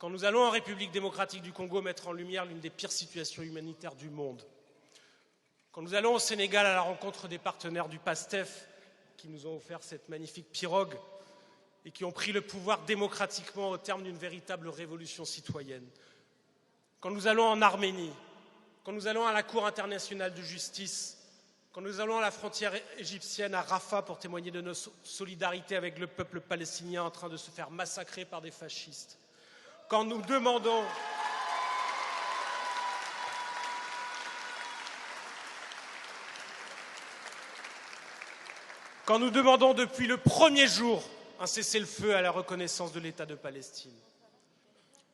Quand nous allons en République démocratique du Congo mettre en lumière l'une des pires situations humanitaires du monde. Quand nous allons au Sénégal à la rencontre des partenaires du PASTEF qui nous ont offert cette magnifique pirogue et qui ont pris le pouvoir démocratiquement au terme d'une véritable révolution citoyenne. Quand nous allons en Arménie, quand nous allons à la Cour internationale de justice, quand nous allons à la frontière égyptienne, à Rafah, pour témoigner de notre solidarité avec le peuple palestinien en train de se faire massacrer par des fascistes. Quand nous demandons depuis le premier jour un cessez-le-feu à la reconnaissance de l'État de Palestine.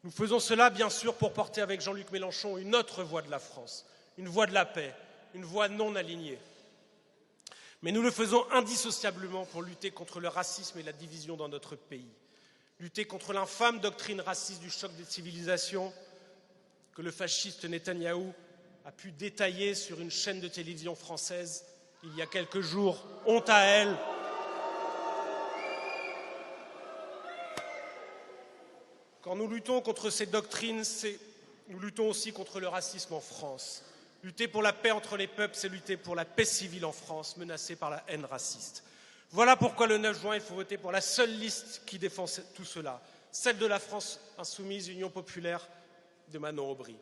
Nous faisons cela, bien sûr, pour porter avec Jean-Luc Mélenchon une autre voix de la France, une voix de la paix, une voix non alignée. Mais nous le faisons indissociablement pour lutter contre le racisme et la division dans notre pays, lutter contre l'infâme doctrine raciste du choc des civilisations que le fasciste Netanyahou a pu détailler sur une chaîne de télévision française il y a quelques jours. Honte à elle. Quand nous luttons contre ces doctrines, nous luttons aussi contre le racisme en France. Lutter pour la paix entre les peuples, c'est lutter pour la paix civile en France, menacée par la haine raciste. Voilà pourquoi le 9 juin, il faut voter pour la seule liste qui défend tout cela, celle de la France insoumise, Union populaire de Manon Aubry.